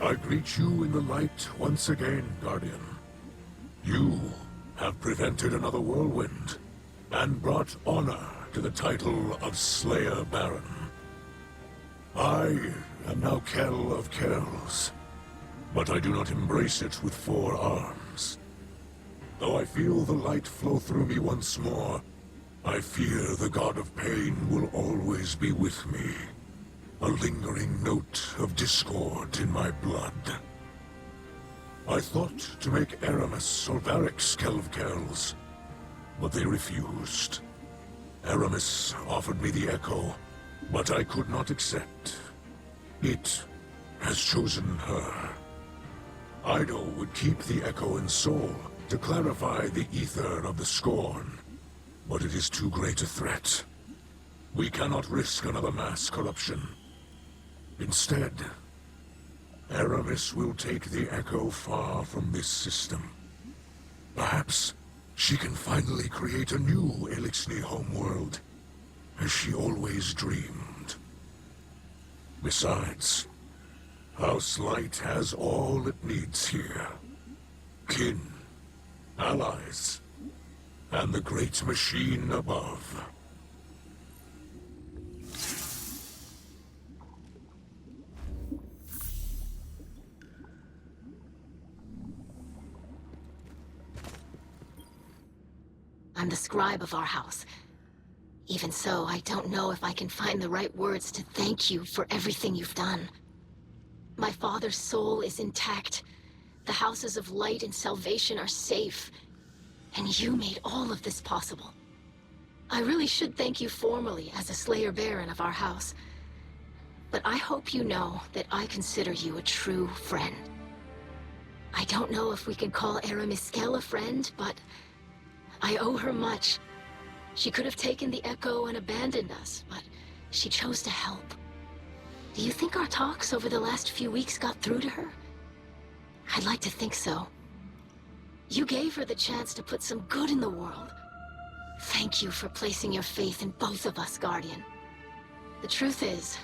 I greet you in the light once again, Guardian. You have prevented another whirlwind, and brought honor to the title of Slayer Baron. I am now Kell of Kells, but I do not embrace it with 4 arms. Though I feel the light flow through me once more, I fear the God of Pain will always be with me. A lingering note of discord in my blood. I thought to make Aramis or Varric's Kell of Kells, but they refused. Aramis offered me the Echo, but I could not accept. It has chosen her. Ido would keep the Echo in Soul to clarify the ether of the Scorn, but it is too great a threat. We cannot risk another mass corruption. Instead, Aramis will take the Echo far from this system. Perhaps she can finally create a new Elixni homeworld, as she always dreamed. Besides, House Light has all it needs here. Kin, allies, and the great machine above. I'm the scribe of our house. Even so, I don't know if I can find the right words to thank you for everything you've done. My father's soul is intact. The houses of light and salvation are safe. And you made all of this possible. I really should thank you formally as a Slayer Baron of our house. But I hope you know that I consider you a true friend. I don't know if we can call Aramis Kell a friend, but I owe her much. She could have taken the Echo and abandoned us, but she chose to help. Do you think our talks over the last few weeks got through to her? I'd like to think so. You gave her the chance to put some good in the world. Thank you for placing your faith in both of us, Guardian. The truth is,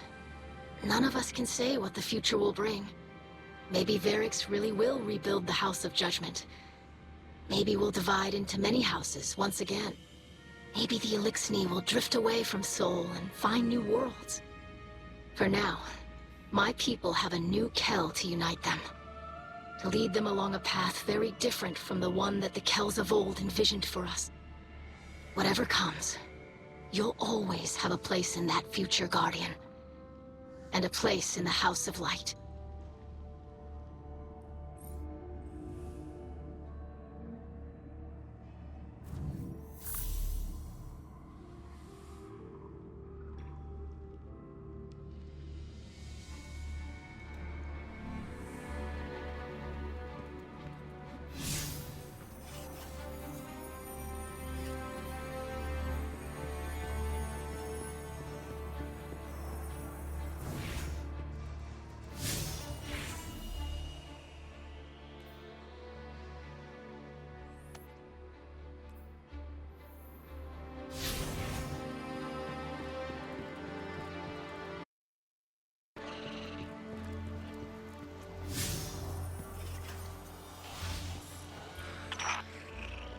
none of us can say what the future will bring. Maybe Varrix really will rebuild the House of Judgment. Maybe we'll divide into many houses once again. Maybe the Elixni will drift away from Sol and find new worlds. For now, my people have a new Kell to unite them. To lead them along a path very different from the one that the Kells of old envisioned for us. Whatever comes, you'll always have a place in that future, Guardian. And a place in the House of Light.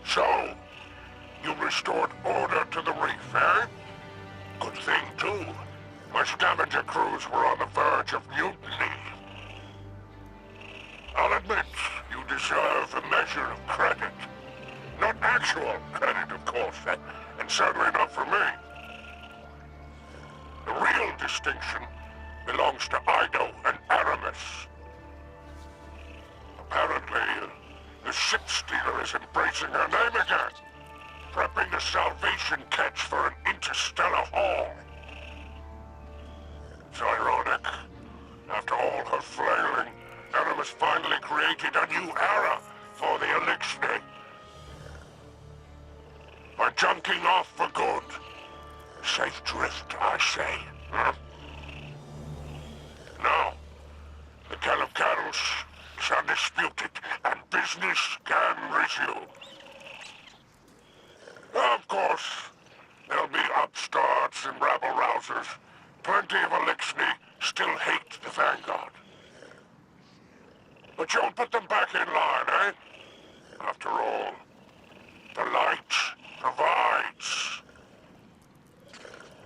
So, you restored order to the reef, eh? Good thing, too. My scavenger crews were on the verge of mutiny. I'll admit, you deserve a measure of credit. Not actual credit, of course, and certainly not for me. The real distinction belongs to Ido and Aramis. Apparently, the ship stealer is embracing her name again, prepping a salvation catch for an interstellar haul. It's ironic. After all her flailing, Aramis finally created a new era for the Elixni. By junking off for good. Safe drift, I say. Huh? Now, the Kell of Kells is undisputed, and business can resume. Of course, there'll be upstarts and rabble-rousers. Plenty of Elixni still hate the Vanguard. But you'll put them back in line, eh? After all, the light provides.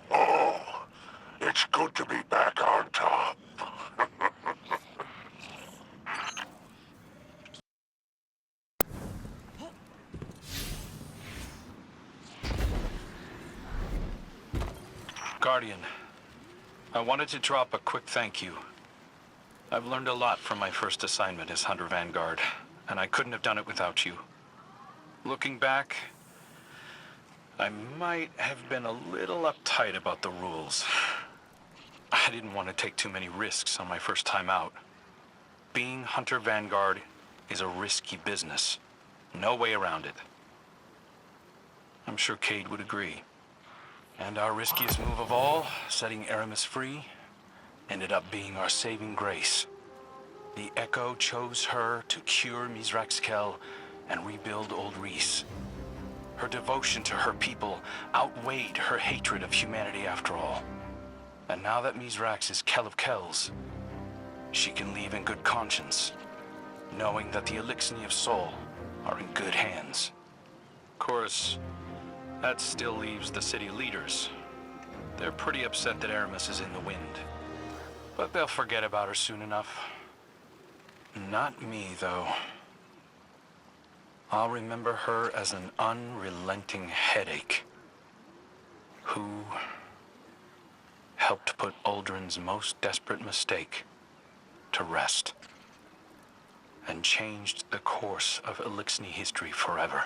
Oh, it's good to be back on top. Guardian, I wanted to drop a quick thank you. I've learned a lot from my first assignment as Hunter Vanguard, and I couldn't have done it without you. Looking back, I might have been a little uptight about the rules. I didn't want to take too many risks on my first time out. Being Hunter Vanguard is a risky business. No way around it. I'm sure Cade would agree. And our riskiest move of all, setting Aramis free, ended up being our saving grace. The Echo chose her to cure Mizrax Kell and rebuild Old Reese. Her devotion to her people outweighed her hatred of humanity after all. And now that Mizrax is Kell of Kells, she can leave in good conscience, knowing that the Elixir of Soul are in good hands. Of course, that still leaves the city leaders. They're pretty upset that Aramis is in the wind. But they'll forget about her soon enough. Not me, though. I'll remember her as an unrelenting headache who helped put Uldren's most desperate mistake to rest and changed the course of Elixir history forever.